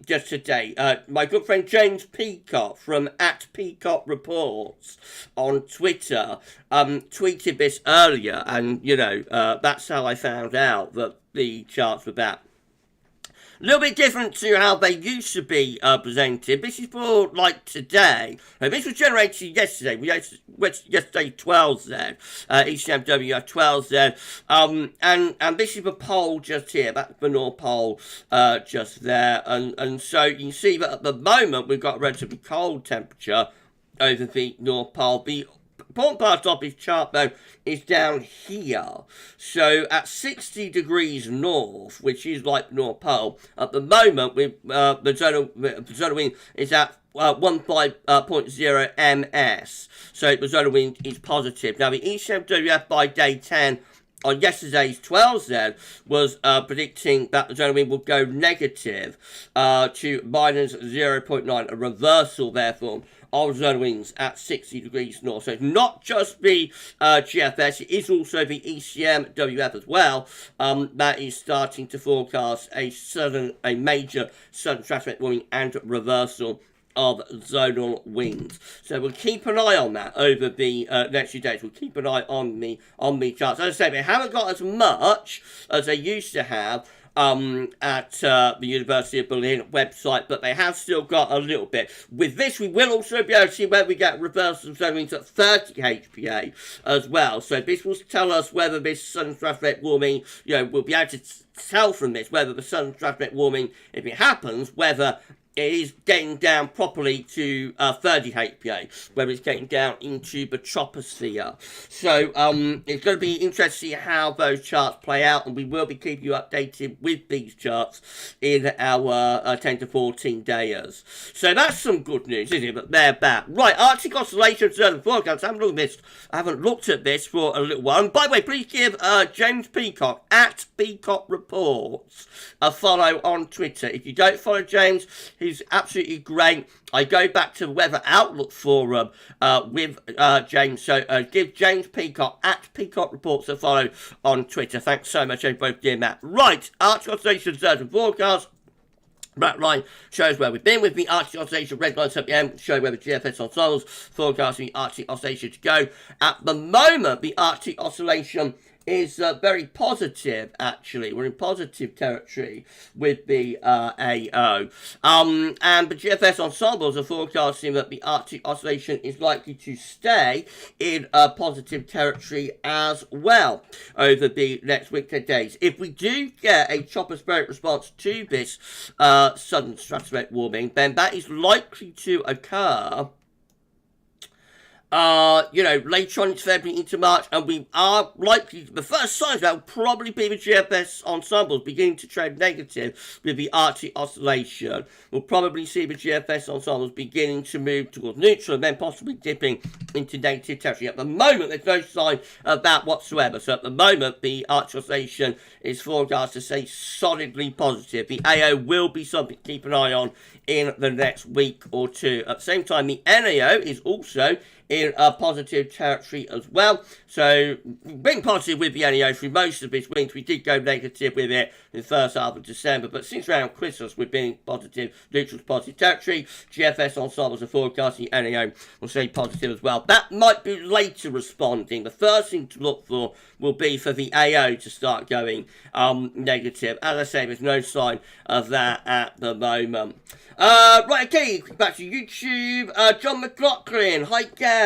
just today. My good friend James Peacock from @PeacockReports on Twitter tweeted this earlier, and that's how I found out that the charts were that. A little bit different to how they used to be presented. This is for, like, today. Now, this was generated yesterday. Yesterday, 12Z. ECMW 12Z. And this is the pole just here. That's the North Pole just there. And so you can see that at the moment we've got a relatively cold temperature over the North Pole. The important part of this chart, though, is down here. So at 60 degrees north, which is like North Pole, at the moment, the zone of wind is at 15.0 ms. So the zone of wind is positive. Now, the ECMWF by day 10 on yesterday's 12Z was predicting that the zone of wind would go negative to minus 0.9, a reversal, therefore, of zone of winds at 60 degrees north. So it's not just the GFS, it is also the ECMWF as well. That is starting to forecast a major sudden stratospheric warming and reversal of zonal winds. So we'll keep an eye on that over the next few days. We'll keep an eye on the charts. As I say, they haven't got as much as they used to have at the University of Berlin website, but they have still got a little bit. With this, we will also be able to see where we get reversals of zone winds at 30 HPA as well. So this will tell us whether this sudden stratospheric warming, we'll be able to tell from this whether the sudden stratospheric warming, if it happens, whether it is getting down properly to 30 HPA, whether it's getting down into the troposphere. So it's going to be interesting to see how those charts play out, and we will be keeping you updated with these charts in our 10 to 14 days. So that's some good news, isn't it? But they're back. Right, Arctic Oscillation Observatory forecast. I haven't looked at this for a little while. And by the way, please give James Peacock @PeacockReports a follow on Twitter. If you don't follow James, he is absolutely great. I go back to the Weather Outlook forum with James. So give James Peacock at Peacock Reports a follow on Twitter. Thanks so much, everybody, for doing that. Right, Arctic Oscillation Observer Forecast. Black line shows where we've been with the Arctic Oscillation. Red line 7 p.m. show where the GFS ensembles forecasting the Arctic Oscillation to go. At the moment, the Arctic Oscillation is very positive, actually. We're in positive territory with the AO. And the GFS ensembles are forecasting that the Arctic Oscillation is likely to stay in positive territory as well over the next week, 10 days. If we do get a tropospheric response to this sudden stratospheric warming, then that is likely to occur later on into February, into March, and we are likely, the first signs of that will probably be the GFS ensembles beginning to trend negative with the Arctic Oscillation. We'll probably see the GFS ensembles beginning to move towards neutral and then possibly dipping into negative territory. At the moment, there's no sign of that whatsoever. So at the moment, the Arctic Oscillation is forecast to stay solidly positive. The AO will be something to keep an eye on in the next week or two. At the same time, the NAO is also in positive territory as well. So, being positive with the NAO through most of this week. We did go negative with it in the first half of December, but since around Christmas, we've been in positive, neutral to positive territory. GFS ensembles are forecasting NAO will stay positive as well. That might be later responding. The first thing to look for will be for the AO to start going negative. As I say, there's no sign of that at the moment. Right, okay, back to YouTube. John McLaughlin, hi Gav.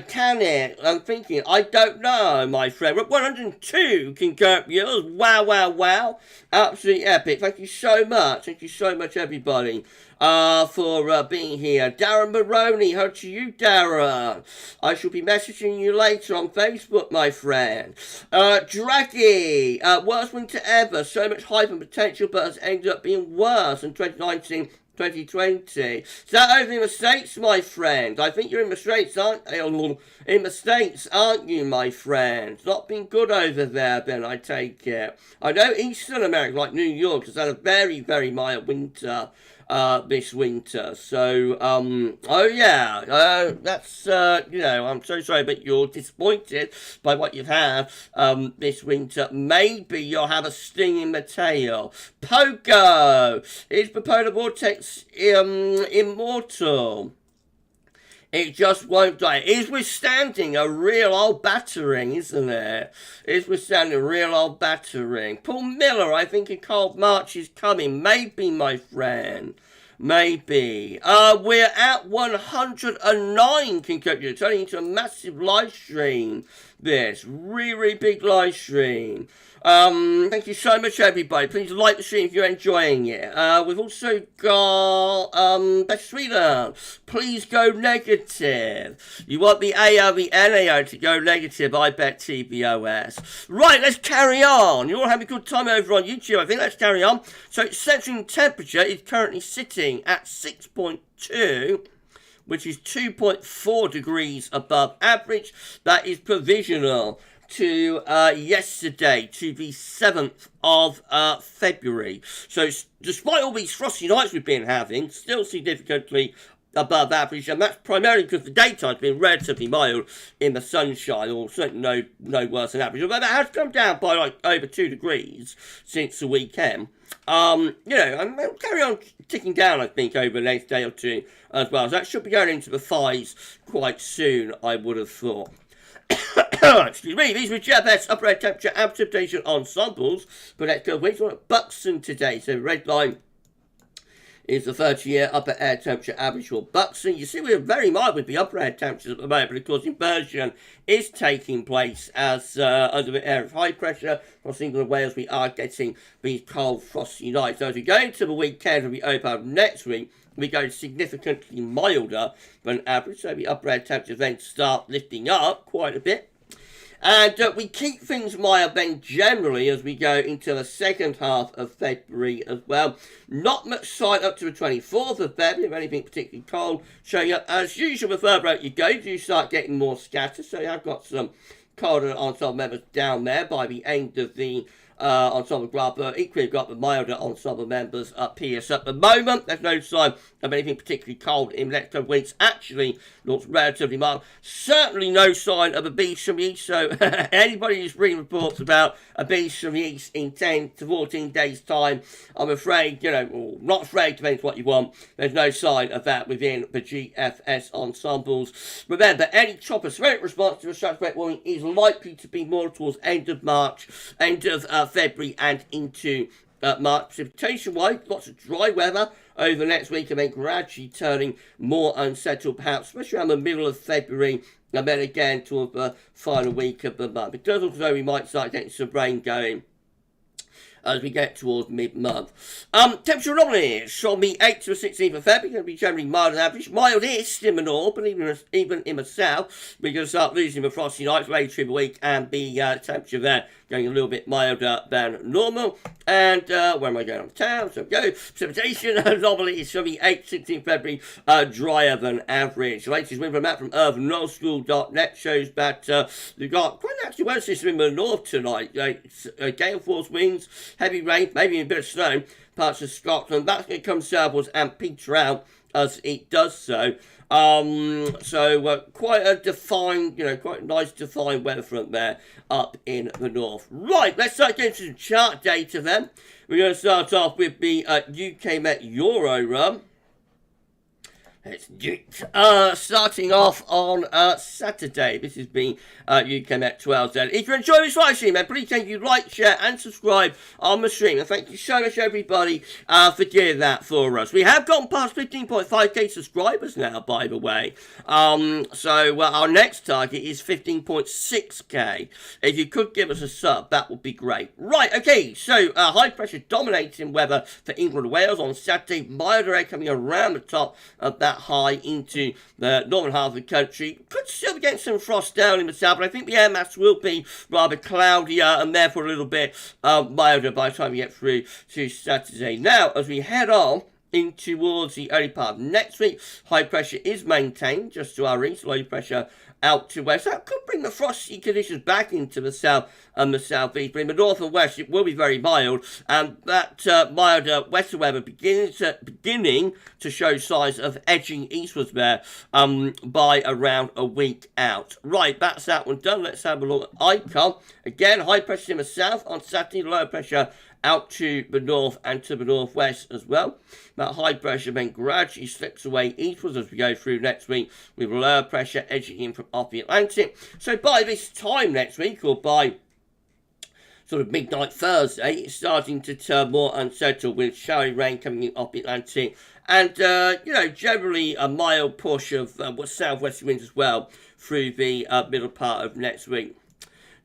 Can it? I'm thinking, I don't know, my friend. We're at 102 concurrent viewers. Wow, wow, wow. Absolutely epic. Thank you so much. Thank you so much, everybody, for being here. Darren Maroney, hello to you, Darren. I shall be messaging you later on Facebook, my friend. Draggy, worst winter ever. So much hype and potential, but has ended up being worse in 2019. 2020. Is that over in the States, my friend? I think you're in the States, aren't you? In the States, aren't you, my friend? It's not been good over there, then, I take it. I know Eastern America, like New York, has had a very, very mild winter this winter. So, that's, I'm so sorry, but you're disappointed by what you've had this winter. Maybe you'll have a sting in the tail. Pogo! Is the polar vortex immortal? It just won't die. It is withstanding a real old battering, isn't it? It's withstanding a real old battering. Paul Miller, I think a cold March is coming. Maybe, my friend. Maybe. We're at 109 concurrent. Turning into a massive live stream. This really big live stream. Thank you so much, everybody. Please like the stream if you're enjoying it. We've also got Best Sweden. Please go negative. You want the AO, the NAO to go negative, I bet TBOS. Right, let's carry on. You're all having a good time over on YouTube, I think. Let's carry on. So, central temperature is currently sitting at 6.2. Which is 2.4 degrees above average. That is provisional to yesterday, to the 7th of February. So despite all these frosty nights we've been having, still significantly above average, and that's primarily because the daytime's been relatively mild in the sunshine, or certainly no worse than average. Although that has come down by like over 2 degrees since the weekend. And we'll carry on ticking down, I think, over the next day or two as well. So that should be going into the 5s quite soon, I would have thought. Excuse me, these were GFS upper air temperature and precipitation ensembles. But let's go we're at Buxton today. So red line is the 30-year upper air temperature average for Buxton. You see, we're very mild with the upper air temperatures at the moment, but of course inversion is taking place as under the air of high pressure across England and Wales. We are getting these cold, frosty nights. So as we go into the weekend and we open up next week, we go significantly milder than average. So the upper air temperatures then start lifting up quite a bit. And we keep things mild then generally as we go into the second half of February as well. Not much sight up to the 24th of February, if anything particularly cold showing up. As usual, the further out you go, you start getting more scatter. So you have got some colder ensemble members down there by the end of the on some of the graph, but equally we've got the milder on some of the members up here. So at the moment, there's no sign of anything particularly cold in the next couple of weeks. Actually, looks relatively mild. Certainly no sign of a beast from the east. So anybody who's reading reports about a beast from the east in 10 to 14 days' time, I'm afraid, you know, or not afraid, depends what you want. There's no sign of that within the GFS ensembles. Remember, any tropospheric response to a stratospheric warming is likely to be more towards end of March, end of February, and into March. Precipitation-wise, lots of dry weather over the next week, and then gradually turning more unsettled, perhaps, especially around the middle of February, and then again toward the final week of the month. It does look as though we might start getting some rain going as we get towards mid-month. Temperature anomalies from the 8th to the 16th of February, going to be generally mild and average. Mildest in the north, but even in the south, we're going to start losing the frosty nights later in the week, and the temperature there going a little bit milder than normal. And where am I going on town? So go. Precipitation anomalies from the 8th to 16th February, drier than average. The latest wind map from earthnullschool.net shows that we've got quite an active weather system in the north tonight. Gale force winds, heavy rain, maybe a bit of snow, parts of Scotland. That's going to come southwards and peter out as it does so. Quite a defined, quite a nice defined weather front there up in the north. Right, let's start getting some chart data then. We're going to start off with the UK Met Euro run. Let's do it. Starting off on Saturday. This has been UK Met 12Z. If you're enjoying this live stream, then please thank you, like, share, and subscribe on the stream. And thank you so much, everybody, for doing that for us. We have gotten past 15.5k subscribers now, by the way. Our next target is 15.6k. If you could give us a sub, that would be great. Right, okay, so high pressure dominating weather for England and Wales on Saturday. Milder air coming around the top of that high into the northern half of the country. Could still be getting some frost down in the south, but I think the air mass will be rather cloudier and therefore a little bit milder by the time we get through to Saturday. Now, as we head on in towards the early part of next week, high pressure is maintained just to our east, low pressure out to west. That could bring the frosty conditions back into the south and the southeast, but in the north and west it will be very mild, and that milder western weather beginning to show signs of edging eastwards there by around a week out. Right, that's that one done. Let's have a look at icon. Again, high pressure in the south on Saturday, low pressure out to the north and to the northwest as well. That high pressure then gradually slips away eastwards as we go through next week, with lower pressure edging in from off the Atlantic. So by this time next week, or by sort of midnight Thursday, it's starting to turn more unsettled, with showery rain coming in off the Atlantic, and generally a mild push of southwest winds as well through the middle part of next week.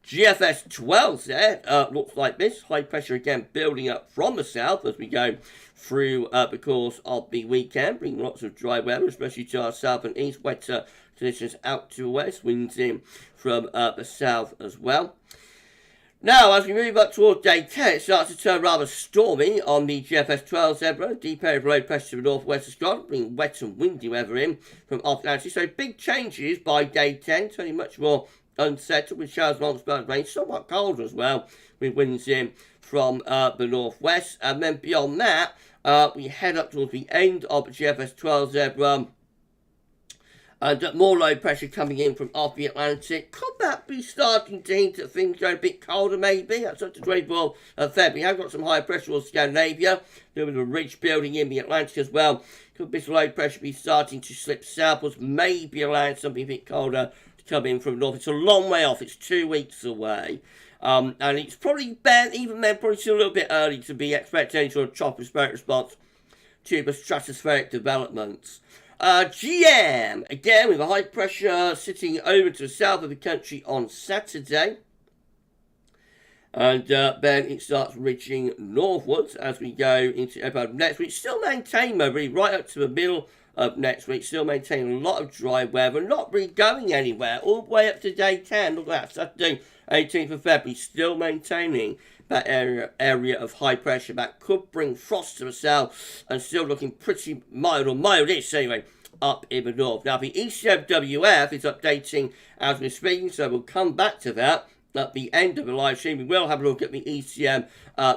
GFS 12 there looks like this. High pressure again building up from the south as we go through the course of the weekend, bringing lots of dry weather, especially to our south and east. Wetter conditions out to the west, winds in from the south as well. Now, as we move up toward day 10, it starts to turn rather stormy on the GFS 12 zebra. Deep area of low pressure to the northwest of Scotland, bringing wet and windy weather in from off Atlantic. So big changes by day 10, turning much more unsettled with showers along the range, somewhat colder as well, with winds in from the northwest. And then beyond that, we head up towards the end of the GFS 12 zebra. And more low pressure coming in from off the Atlantic. Could that be starting to hint at things going a bit colder, maybe? That's up to 24th of February. We have got some higher pressure on Scandinavia. A little bit of a ridge building in the Atlantic as well. Could this low pressure be starting to slip southwards? Maybe allowing something a bit colder to come in from north. It's a long way off. It's 2 weeks away. And it's probably, even then, probably still a little bit early to be expecting any sort of tropospheric response to the stratospheric developments. GM, again, with a high pressure sitting over to the south of the country on Saturday. And then it starts reaching northwards as we go into next week. Still maintain really right up to the middle of next week. Still maintaining a lot of dry weather. Not really going anywhere. All the way up to day 10. Look at that. Saturday, 18th of February. Still maintaining that area of high pressure that could bring frost to the south, and still looking pretty mild, or mildish anyway, up in the north. Now the SSW is updating as we're speaking, so we'll come back to that at the end of the live stream. We will have a look at the ECM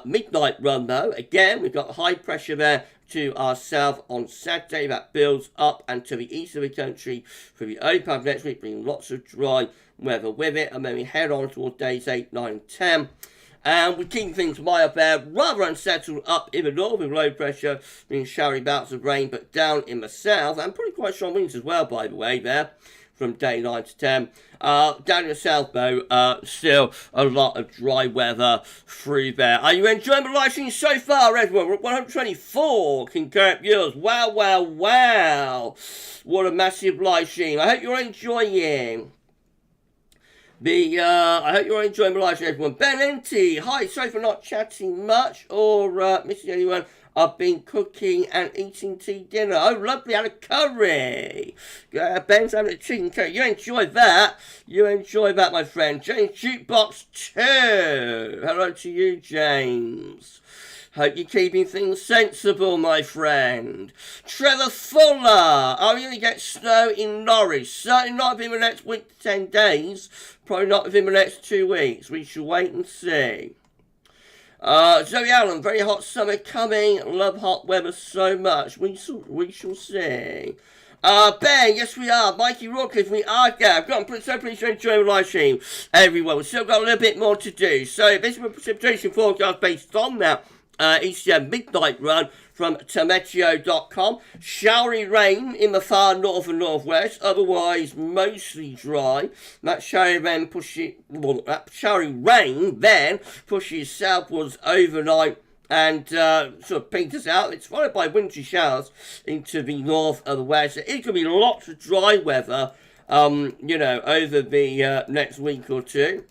midnight run, though. Again, we've got high pressure there to our south on Saturday. That builds up and to the east of the country for the early part of next week, bringing lots of dry weather with it. And then we head on towards days 8, 9, and 10. And we keep things mild there, rather unsettled up in the north with low pressure, being showery bouts of rain, but down in the south, and pretty quite strong winds as well, by the way, there, from day 9 to 10. Down in the south, though, still a lot of dry weather through there. Are you enjoying the live stream so far, everyone? We're at 124 concurrent viewers. Wow, wow, wow. What a massive live stream. I hope you're enjoying. I hope you're enjoying the live stream, everyone. Ben Enty, hi, sorry for not chatting much or missing anyone. I've been cooking and eating tea dinner. Oh, lovely, had a curry. Ben's having a chicken curry. You enjoy that. You enjoy that, my friend. James Jukebox 2. Hello to you, James. Hope you're keeping things sensible, my friend. Trevor Fuller. Are we going to get snow in Norwich? Certainly not within the next week to 10 days. Probably not within the next 2 weeks. We shall wait and see. Zoe Allen, very hot summer coming. Love hot weather so much. We shall see. Ben, yes we are. Mikey Rawcliffe, we are Gav. I'm so pleased to enjoy the live stream. Everyone, we've still got a little bit more to do. So this is a precipitation forecast based on that ECM midnight run from Timeout.com. Showery rain in the far north and northwest, otherwise mostly dry. That showery rain then pushes southwards overnight and sort of peters out. It's followed by wintry showers into the north and the west. It's going to be lots of dry weather, over the next week or two.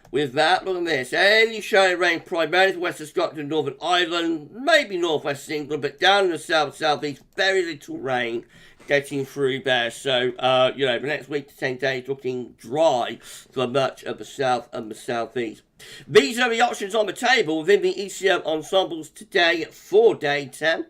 With that, look at this. Any showery rain primarily to west of Scotland and Northern Ireland, maybe northwest England, but down in the southeast, very little rain getting through there. So, the next week to 10 days looking dry for much of the south and the southeast. These are the options on the table within the ECM ensembles today for day 10.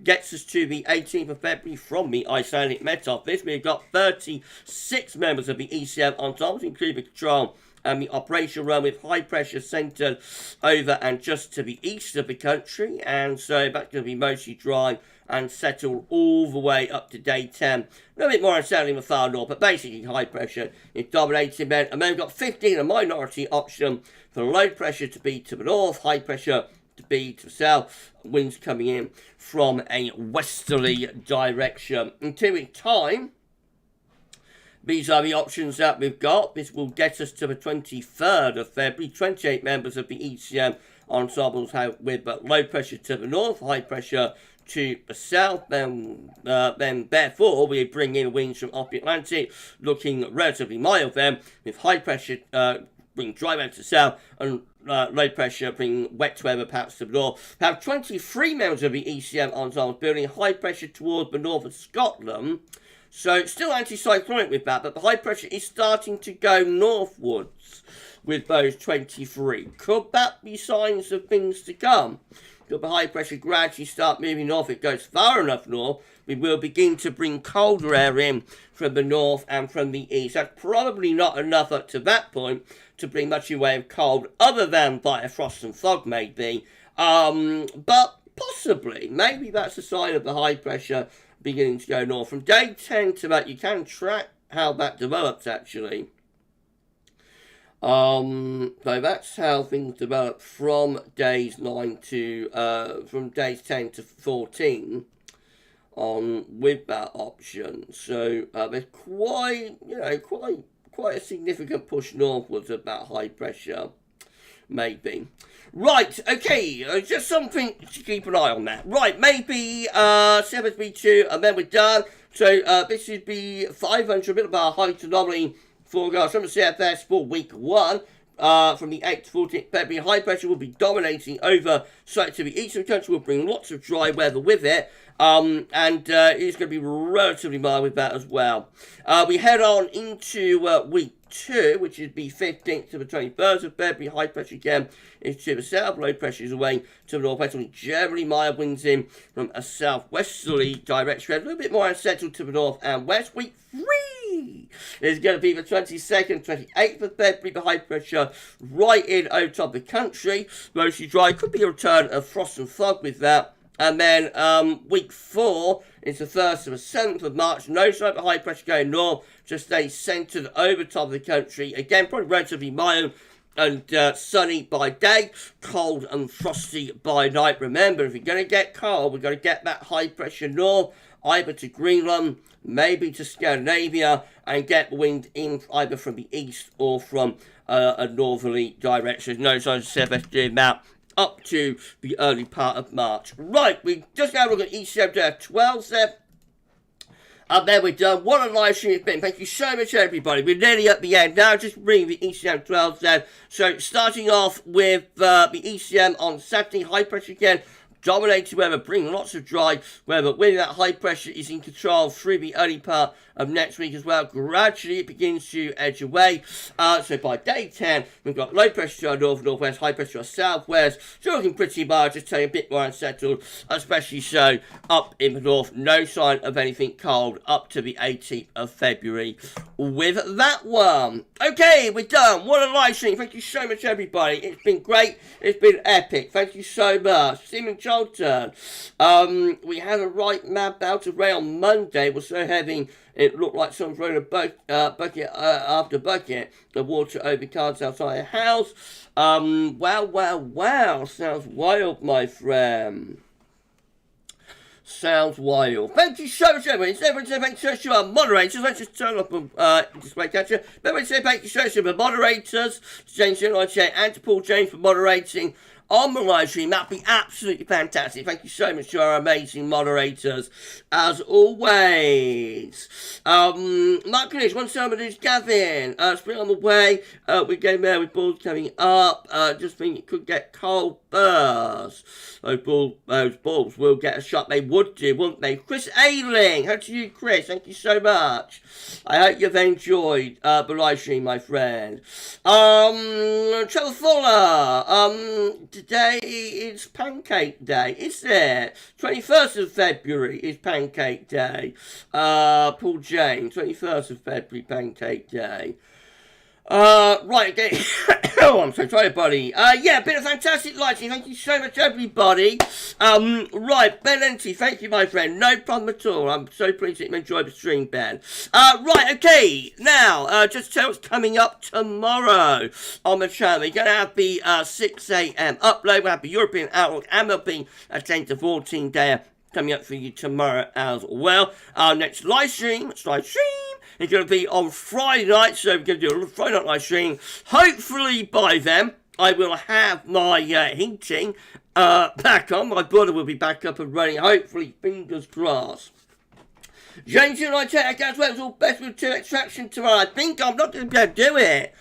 Gets us to the 18th of February from the Icelandic Met Office. We've got 36 members of the ECM ensembles, including the control and the operation run with high pressure centred over and just to the east of the country, and so that's going to be mostly dry and settled all the way up to day 10. A little bit more unsettling in the far north, but basically high pressure is dominating then. And then we've got 15, a minority option for low pressure to be to the north, high pressure to be to the south, winds coming in from a westerly direction. In 2 weeks' time, these are the options that we've got. This will get us to the 23rd of February. 28 members of the ECM ensembles with low pressure to the north, high pressure to the south. Then therefore, we bring in winds from off the Atlantic, looking relatively mild then, with high pressure bring dry weather to the south, and low pressure bring wet weather perhaps to the north. We have 23 members of the ECM ensembles building high pressure towards the north of Scotland. So still anticyclonic with that, but the high pressure is starting to go northwards with those 23. Could that be signs of things to come? Could the high pressure gradually start moving north? If it goes far enough north, we will begin to bring colder air in from the north and from the east. That's probably not enough up to that point to bring much in way of cold, other than via frost and fog maybe. But possibly, maybe that's a sign of the high pressure beginning to go north. From day 10 to that, you can track how that develops actually. So that's how things develop from days 10 to 14 on with that option. So there's quite a significant push northwards of that high pressure, maybe. Right, okay, just something to keep an eye on that. Right, maybe SSW, and then we're done. So this is the 500, a bit of our height anomaly forecast from the CFS for week 1. From the 8th to 14th February, high pressure will be dominating over slightly to the east of the country, will bring lots of dry weather with it. And it's going to be relatively mild with that as well. We head on into week 2, which is the 15th to the 21st of February. High pressure again is to the south, low pressure is away to the northwest. Generally mild winds in from a southwesterly direction. A little bit more unsettled to the north and west. Week 3 is going to be the 22nd, 28th of February, the high pressure right in over top of the country. Mostly dry, could be a return of frost and fog with that. And then week 4 is the 1st to the 7th of March. No sign of the high pressure going north, just stays centred over top of the country. Again, probably relatively mild and sunny by day, cold and frosty by night. Remember, if you're going to get cold, we're going to get that high pressure north, either to Greenland, maybe to Scandinavia, and get the wind in either from the east or from a northerly direction. No signs of surface doing that up to the early part of March. Right, we just now look at ECM 12 there. And then we're done. What a live stream it's been. Thank you so much, everybody. We're nearly at the end now. Just bring the ECM 12 down. So, starting off with the ECM on Saturday, high pressure again. Dominated weather, bring lots of dry weather. When that high pressure is in control through the early part of next week as well. Gradually it begins to edge away. So by day 10, we've got low pressure to our north, northwest, high pressure to our southwest. Still looking pretty mild, just turning a bit more unsettled, especially so up in the north. No sign of anything cold up to the 18th of February with that one. Okay, we're done. What a live stream. Thank you so much, everybody. It's been great. It's been epic. Thank you so much. Stephen Charlton. We had a right mad bout of rain on Monday. It was so heavy it looked like someone throwing a bucket after bucket of water over cars outside the house. Wow. Sounds wild, my friend. Sounds wild. Thank you so much, everyone. Everyone say thank you so much to our moderators. Let's just turn up display catcher. Everyone say thank you so much to the moderators, to James and to Paul James for moderating on the live stream. That'd be absolutely fantastic. Thank you so much to our amazing moderators, as always. Mark Canish, one time is Gavin. Spring on the way. We're getting there with balls coming up. Just think it could get cold burst. Those balls will get a shot. They would do, wouldn't they? Chris Ailing. How to you, Chris? Thank you so much. I hope you've enjoyed the live stream, my friend. Trevor Fuller. Today is Pancake Day, is it? 21st of February is Pancake Day. Paul James, 21st of February, Pancake Day. Right, okay. Oh, I'm so sorry, buddy. Yeah, been a fantastic live stream. Thank you so much, everybody. Right, Ben Enty, thank you, my friend. No problem at all. I'm so pleased that you enjoyed the stream, Ben. Right, okay. Now, just tell what's coming up tomorrow on the channel. We're going to have the 6 a.m. upload. We'll have the European Outlook, and there'll be a 10 to 14 day coming up for you tomorrow as well. Our next live stream is going to be on Friday night, so we're going to do a Friday night live stream. Hopefully by then, I will have my heating back on. My boiler will be back up and running, hopefully, fingers crossed. James United at GavsWeatherVids, all best with 2 extraction tomorrow. I think I'm not going to be able to do it,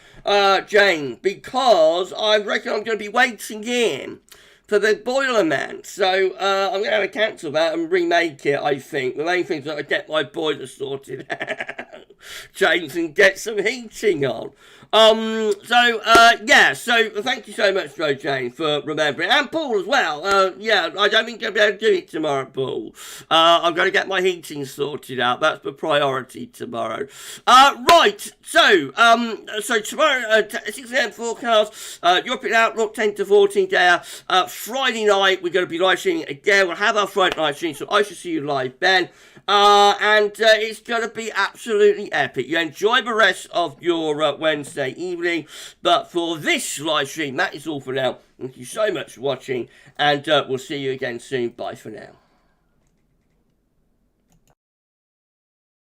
James, because I reckon I'm going to be waiting in for the boiler man. So I'm going to have to cancel that and remake it, I think. The main thing is that I get my boiler sorted out, James, and get some heating on. Yeah, so thank you so much, Joe James, for remembering. And Paul as well. Yeah, I don't think I'll be able to do it tomorrow, Paul. I'm going to get my heating sorted out. That's the priority tomorrow. Right, so tomorrow, 6 a.m. forecast, European Outlook, 10 to 14 day. Friday night, we're going to be live streaming again. We'll have our Friday night stream, so I shall see you live then. And it's going to be absolutely epic. You enjoy the rest of your Wednesday evening. But for this live stream, that is all for now. Thank you so much for watching, and we'll see you again soon. Bye for now.